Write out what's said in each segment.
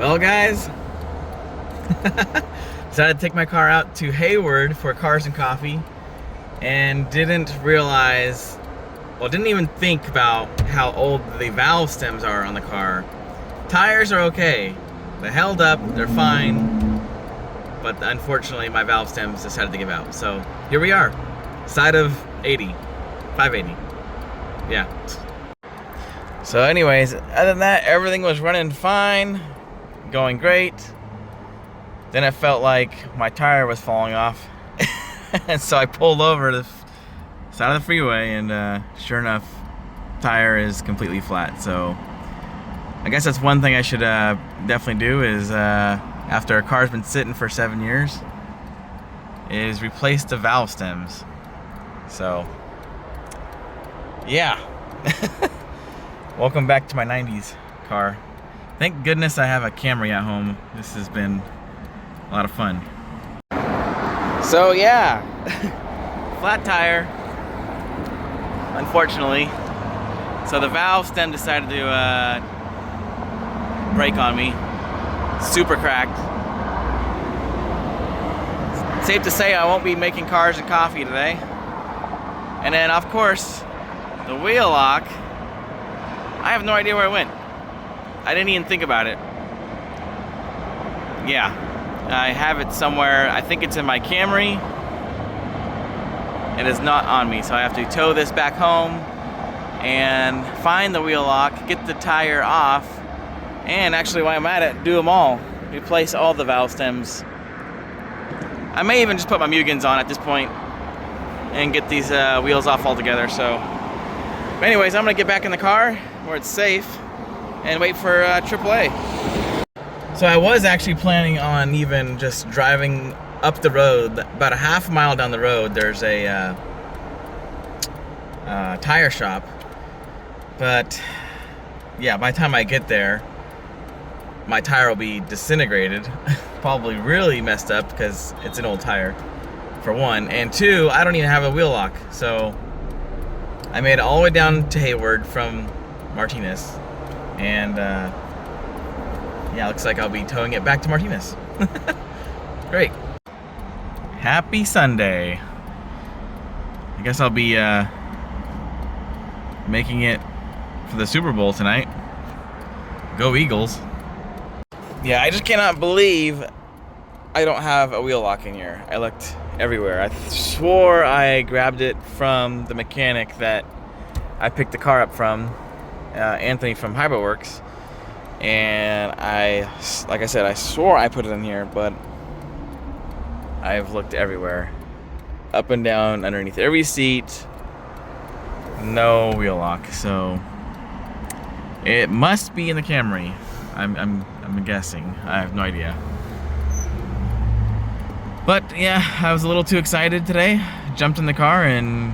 Well, guys, decided to take my car out to Hayward for cars and coffee, and didn't realize, well, didn't even think about how old the valve stems are on the car. Tires are okay. They held up, they're fine, but unfortunately my valve stems decided to give out. So here we are, side of 80, 580, yeah. So anyways, other than that, everything was running fine, going great. Then it felt like my tire was falling off. And so I pulled over to the side of the freeway, and sure enough, tire is completely flat. So I guess that's one thing I should definitely do is, after a car's been sitting for 7 years, is replace the valve stems. So yeah. Welcome back to my 90s car. Thank goodness I have a Camry at home. This has been a lot of fun. So yeah, flat tire, unfortunately. So the valve stem decided to break on me. Super cracked. Safe to say I won't be making cars and coffee today. And then of course, the wheel lock, I have no idea where it went. I didn't even think about it. Yeah, I have it somewhere. I think it's in my Camry. It is not on me, so I have to tow this back home and find the wheel lock, get the tire off, and actually while I'm at it, do them all. Replace all the valve stems. I may even just put my Mugens on at this point and get these wheels off altogether. So but anyways, I'm gonna get back in the car where it's safe and wait for AAA. So I was actually planning on even just driving up the road. About a half mile down the road, there's a tire shop. But yeah, by the time I get there, my tire will be disintegrated. Probably really messed up because it's an old tire, for one. And two, I don't even have a wheel lock. So I made it all the way down to Hayward from Martinez. And yeah, looks like I'll be towing it back to Martinez. Great. Happy Sunday. I guess I'll be making it for the Super Bowl tonight. Go Eagles. Yeah, I just cannot believe I don't have a wheel lock in here. I looked everywhere. I swore I grabbed it from the mechanic that I picked the car up from, Anthony from Hayward Works, and like I said, I swore I put it in here, but I've looked everywhere, up and down, underneath every seat, no wheel lock. So it must be in the Camry. I'm guessing. I have no idea. But yeah, I was a little too excited today. Jumped in the car and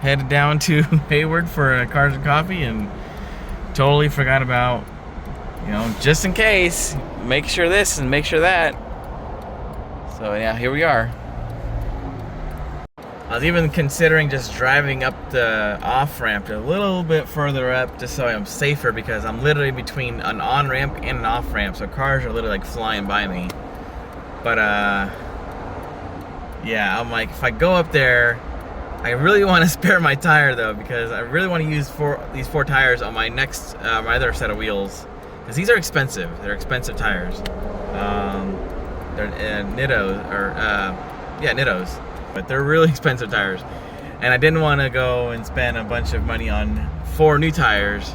headed down to Hayward for cars and coffee, and totally forgot about, just in case, make sure this and make sure that. So yeah, here we are. I was even considering just driving up the off-ramp a little bit further up just so I'm safer, because I'm literally between an on-ramp and an off-ramp, so cars are literally like flying by me. But yeah, I'm like, if I go up there, I really want to spare my tire though, because I really want to use these four tires on my next, my other set of wheels, because these are expensive. They're expensive tires. They're Nittos, or yeah, Nittos, but they're really expensive tires, and I didn't want to go and spend a bunch of money on 4 new tires,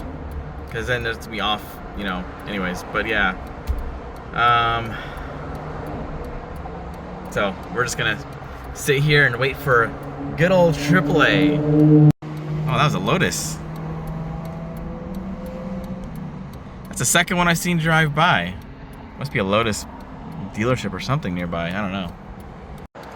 because then there's to be off, Anyways, but yeah. So we're just gonna sit here and wait for good old AAA. Oh, that was a Lotus. That's the second one I've seen drive by. Must be a Lotus dealership or something nearby. I don't know.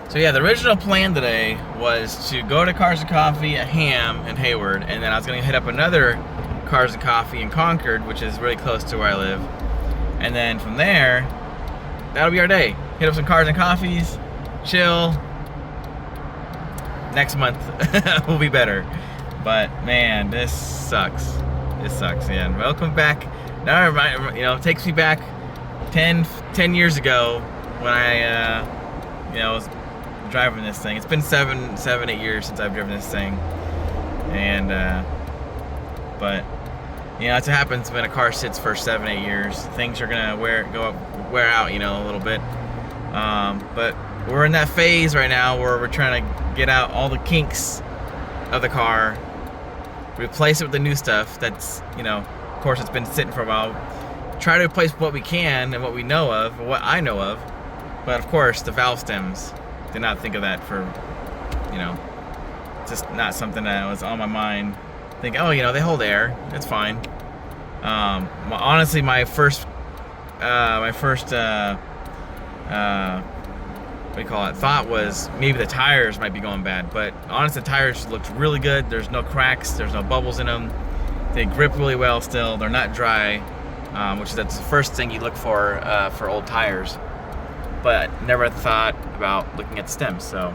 So yeah, the original plan today was to go to Cars and Coffee at Ham in Hayward, and then I was gonna hit up another Cars and Coffee in Concord, which is really close to where I live. And then from there, that'll be our day. Hit up some Cars and Coffees, chill. Next month will be better. But man, this sucks. It sucks, man. Welcome back Now, you know, it takes me back 10 years ago when I, you know, was driving this thing. It's been 7, 8 years since I've driven this thing, and but you know, that's what happens when a car sits for 7, 8 years. Things are gonna wear out, you know, a little bit. But we're in that phase right now where we're trying to get out all the kinks of the car, replace it with the new stuff that's, you know, of course it's been sitting for a while. Try to replace what we can and what we know of, or what I know of. But of course, the valve stems, did not think of that for, you know, just not something that was on my mind. Think, oh, you know, they hold air, it's fine. Honestly, my first what do you call it, thought was maybe the tires might be going bad, but honestly, the tires looked really good. There's no cracks, there's no bubbles in them. They grip really well still. They're not dry, which that's the first thing you look for old tires. But never thought about looking at the stems. So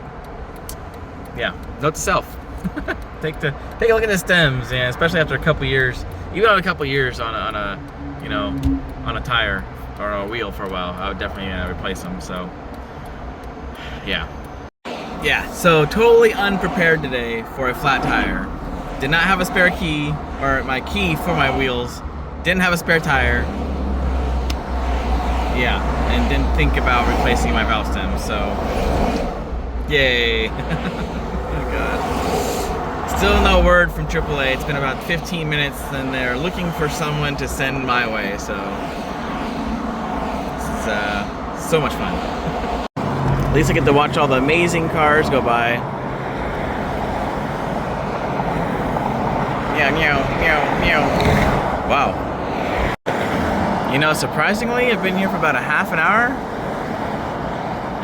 yeah, note to self: take a look at the stems, and especially after a couple years, even on a couple years on a you know, on a tire or a wheel for a while, I would definitely replace them. So yeah. So totally unprepared today for a flat tire. Did not have a spare key, or my key for my wheels. Didn't have a spare tire. Yeah, and didn't think about replacing my valve stem, so yay. Oh god. Still no word from AAA. It's been about 15 minutes and they're looking for someone to send my way, so this is so much fun. At least I get to watch all the amazing cars go by. Meow, meow, meow, meow. Wow. You know, surprisingly, I've been here for about a half an hour,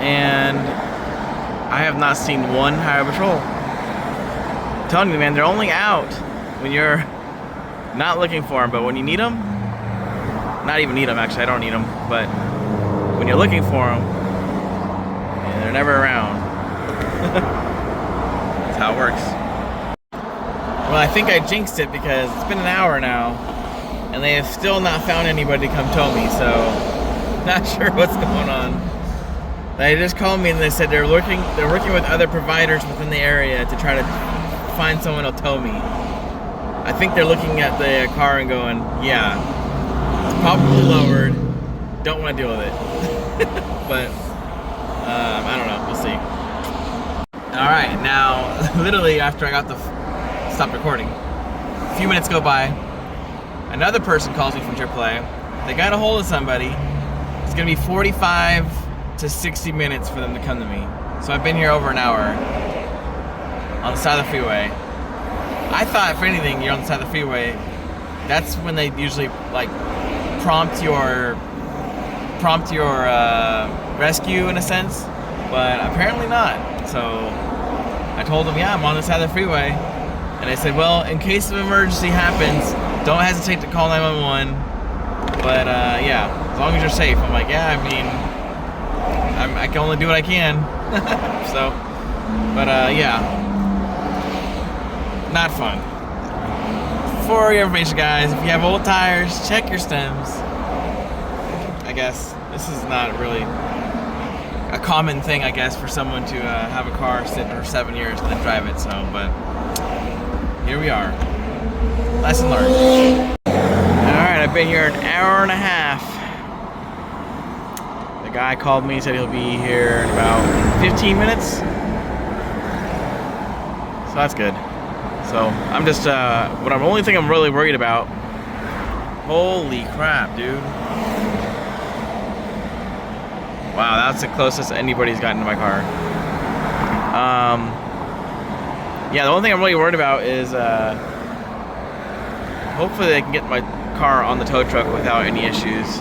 and I have not seen one highway patrol. I'm telling you, man, they're only out when you're not looking for them, but when you need them, not even need them, actually, I don't need them, but when you're looking for them, yeah, they're never around. That's how it works. Well, I think I jinxed it because it's been an hour now, and they have still not found anybody to come tow me, so not sure what's going on. They just called me and they said they're working with other providers within the area to try to find someone to tow me. I think they're looking at the car and going, yeah, it's probably lowered, don't want to deal with it. But I don't know, we'll see. Alright, now literally after I got the stop recording, a few minutes go by, another person calls me from AAA. They got a hold of somebody. It's gonna be 45 to 60 minutes for them to come to me. So I've been here over an hour on the side of the freeway. I thought, if anything, you're on the side of the freeway, that's when they usually like prompt your rescue in a sense, but apparently not. So I told them, yeah, I'm on the side of the freeway. And they said, well, in case of emergency happens, don't hesitate to call 911. But yeah, as long as you're safe. I'm like, yeah, I mean, I can only do what I can. So, but yeah, not fun. For your information, guys, if you have old tires, check your stems. I guess this is not really a common thing, I guess, for someone to have a car sit for 7 years and then drive it. So, but here we are. Lesson learned. Alright, I've been here an hour and a half. The guy called me, said he'll be here in about 15 minutes. So that's good. So I'm just, only thing I'm really worried about. Holy crap, dude. Wow, that's the closest anybody's gotten to my car. Yeah, the only thing I'm really worried about is hopefully they can get my car on the tow truck without any issues,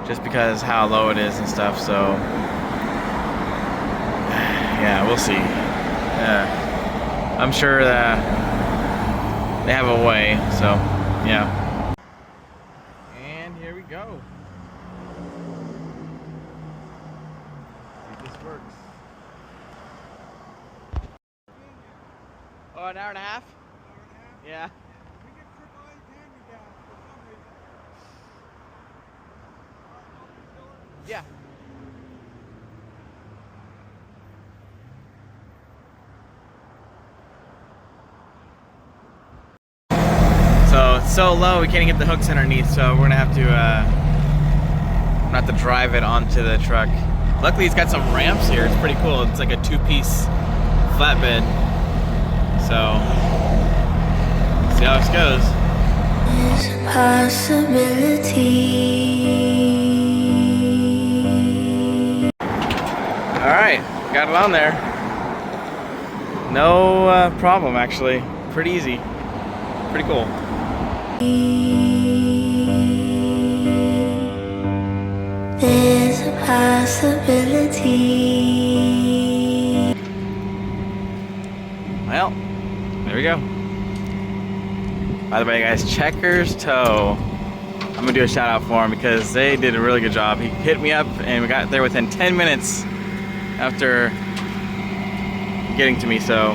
just because how low it is and stuff. So yeah, we'll see. I'm sure that they have a way, so yeah. And here we go. See if this works. Oh, an hour and a half? Yeah. Yeah. So it's so low we can't even get the hooks underneath, so we're gonna have to drive it onto the truck. Luckily it's got some ramps here, it's pretty cool. It's like a 2-piece flatbed. So see how this goes. There's a possibility. Alright, got it on there. No problem actually. Pretty easy. Pretty cool. There's a possibility. Well, there we go. By the way, guys, Checkers Tow. I'm gonna do a shout out for them because they did a really good job. He hit me up and we got there within 10 minutes after getting to me, so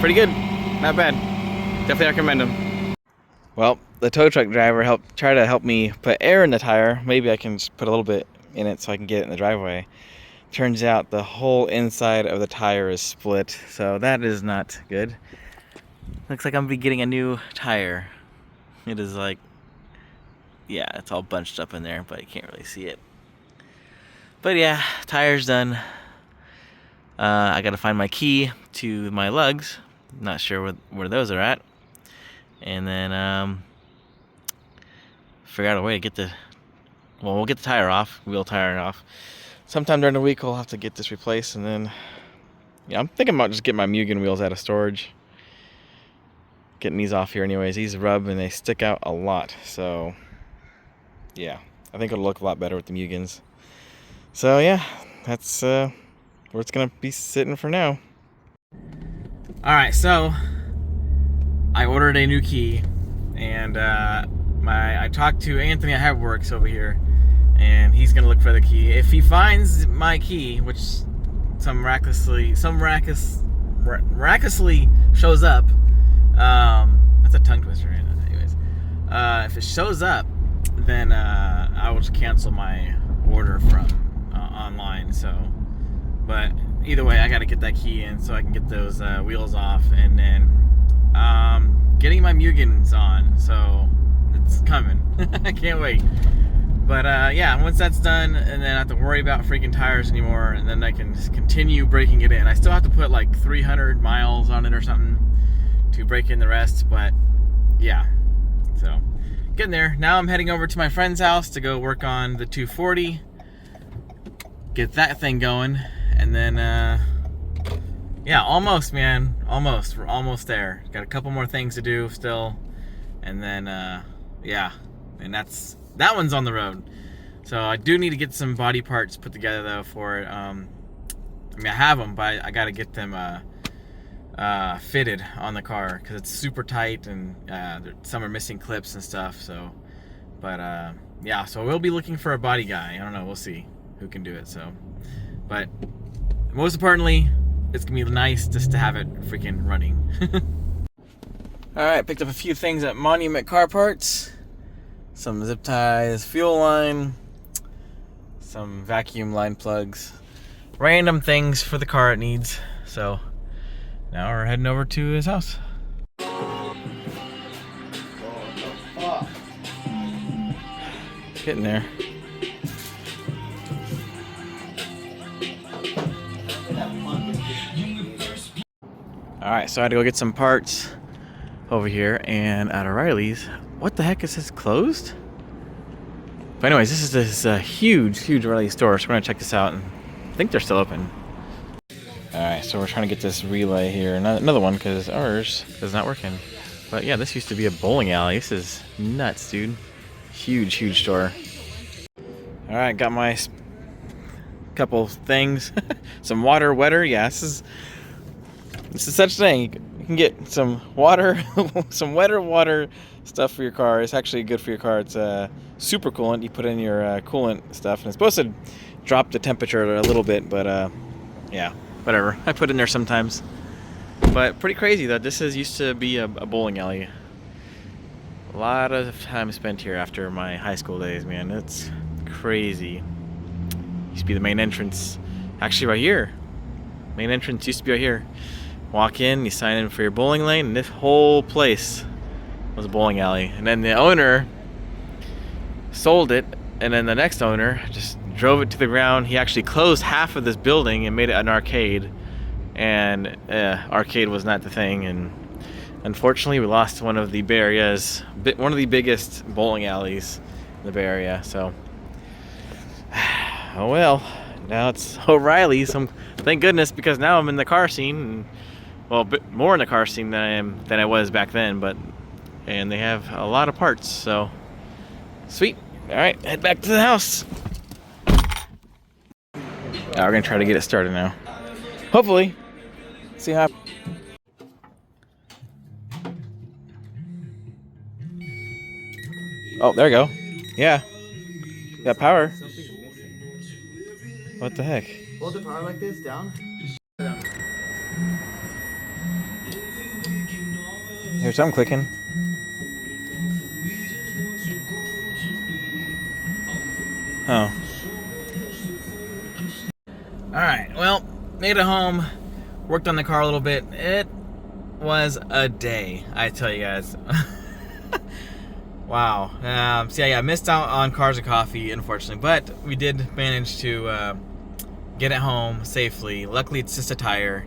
pretty good, not bad. Definitely recommend them. Well, the tow truck driver tried to help me put air in the tire. Maybe I can just put a little bit in it so I can get it in the driveway. Turns out the whole inside of the tire is split, so that is not good. Looks like I'm gonna be getting a new tire. It is like, yeah, it's all bunched up in there, but you can't really see it. But yeah, tire's done. I gotta find my key to my lugs. Not sure where those are at. And then figure out a way to get we'll get the tire off, wheel tire off. Sometime during the week we'll have to get this replaced, and then yeah, I'm thinking about just getting my Mugen wheels out of storage. Getting these off here anyways. These rub and they stick out a lot, so yeah, I think it'll look a lot better with the Mugens. So yeah, that's where it's gonna be sitting for now. Alright, so I ordered a new key, and I talked to Anthony at Hayward over here, and he's gonna look for the key. If he finds my key, which miraculously shows up, that's a tongue twister. Anyways, if it shows up, then I will just cancel my order from online. So, but either way, I got to get that key in so I can get those wheels off, and then getting my Mugens on. So it's coming. I can't wait. But yeah, once that's done, and then I don't have to worry about freaking tires anymore, and then I can just continue breaking it in. I still have to put like 300 miles on it or something to break in the rest, but yeah, so getting there. Now I'm heading over to my friend's house to go work on the 240, get that thing going, and then yeah, almost, man, almost. We're almost there. Got a couple more things to do still, and then yeah, and that one's on the road. So I do need to get some body parts put together though for it. I mean, I have them, but I got to get them fitted on the car because it's super tight, and some are missing clips and stuff. So, but yeah, so we'll be looking for a body guy. I don't know, we'll see who can do it. So, but most importantly, it's gonna be nice just to have it freaking running. All right, picked up a few things at Monument Car Parts. Some zip ties, fuel line, some vacuum line plugs, random things for the car it needs. So now we're heading over to his house. Getting there. Alright, so I had to go get some parts over here, and at O'Reilly's. What the heck is this, closed? But anyways, this is this huge O'Reilly store, so we're gonna check this out, and I think they're still open. Alright, so we're trying to get this relay here, another one, because ours is not working. But yeah, this used to be a bowling alley. This is nuts, dude. Huge store. Alright, got my couple things. Some water wetter. Yeah, this is such a thing. You can get some water, some wetter water stuff for your car. It's actually good for your car. It's super coolant. You put in your coolant stuff, and it's supposed to drop the temperature a little bit, but yeah, whatever. I put in there sometimes. But pretty crazy though. This used to be a bowling alley. A lot of time spent here after my high school days, man. It's Crazy. Used to be the main entrance. Actually, right here. Main entrance used to be right here. Walk in, you sign in for your bowling lane, and this whole place was a bowling alley. And then the owner sold it, and then the next owner just drove it to the ground. He actually closed half of this building and made it an arcade. And arcade was not the thing, and unfortunately we lost one of the Bay Area's, one of the biggest bowling alleys in the Bay Area. So, oh well, now it's O'Reilly's. Thank goodness, because now I'm in the car scene, and, well, a bit more in the car scene than I was back then. And they have a lot of parts, so sweet. All right, head back to the house. We're gonna try to get it started now. Hopefully. See how. Oh, there we go. Yeah. Got power. What the heck? Hold the power like this down. Here's something clicking. Oh. Alright, well, made it home. Worked on the car a little bit. It was a day, I tell you guys. Wow. So yeah, I missed out on Cars and Coffee, unfortunately, but we did manage to get it home safely. Luckily, it's just a tire,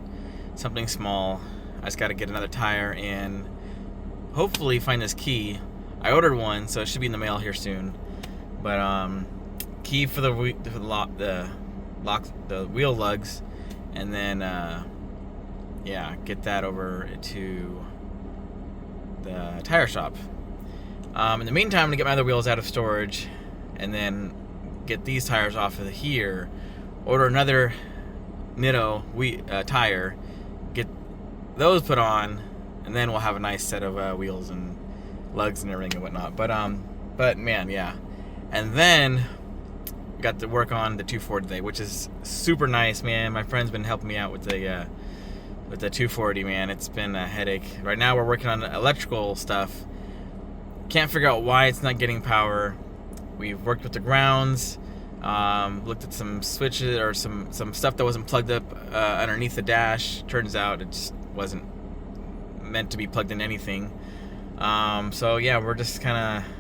something small. I just got to get another tire and hopefully find this key. I ordered one, so it should be in the mail here soon. But key for the wheel lugs, and then yeah, get that over to the tire shop. In the meantime, I'm gonna get my other wheels out of storage, and then get these tires off of here. Order another Nitto tire, get those put on, and then we'll have a nice set of wheels and lugs and everything and whatnot. But man, yeah. And then got to work on the 240 today, which is super nice, man. My friend's been helping me out with the 240, man. It's been a headache. Right now we're working on electrical stuff. Can't figure out why it's not getting power. We've worked with the grounds, looked at some switches or some stuff that wasn't plugged up underneath the dash. Turns out it just wasn't meant to be plugged in anything. So yeah, we're just kind of,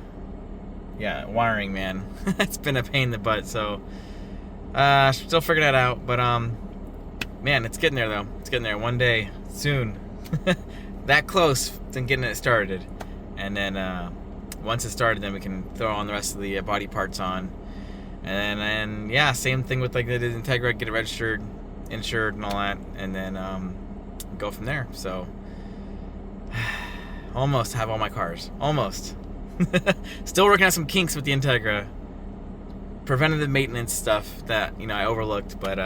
yeah, wiring, man. It's been a pain in the butt. So still figuring that out, but man, it's getting there though. It's getting there one day soon. That close to getting it started. And then once it's started, then we can throw on the rest of the body parts on. And then yeah, same thing with like the Integra, get it registered, insured, and all that, and then go from there. So almost have all my cars. Almost. Still working on some kinks with the Integra. Preventative maintenance stuff that, you know, I overlooked, but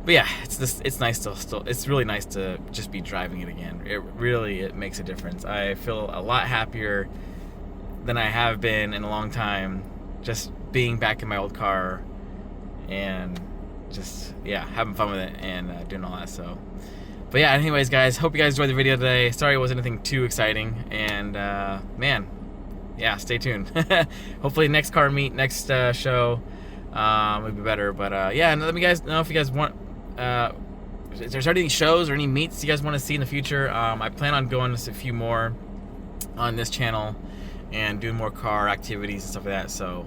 yeah, it's nice still. It's really nice to just be driving it again. It makes a difference. I feel a lot happier than I have been in a long time, just being back in my old car and just, yeah, having fun with it and doing all that. So, but yeah, anyways, guys, hope you guys enjoyed the video today. Sorry it wasn't anything too exciting, and man, yeah, stay tuned. Hopefully next car meet, next show would be better. But yeah, and let me guys know if you guys want, if there's any shows or any meets you guys want to see in the future. I plan on going to a few more on this channel and doing more car activities and stuff like that. So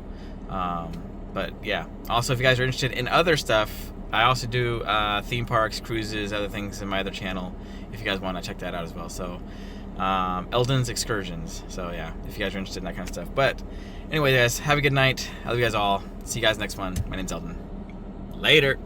but yeah, also if you guys are interested in other stuff, I also do theme parks, cruises, other things in my other channel, if you guys want to check that out as well. So Eldon's Excursions. So yeah, if you guys are interested in that kind of stuff. But anyway, guys, have a good night. I love you guys all. See you guys next one. My name's Eldon. Later.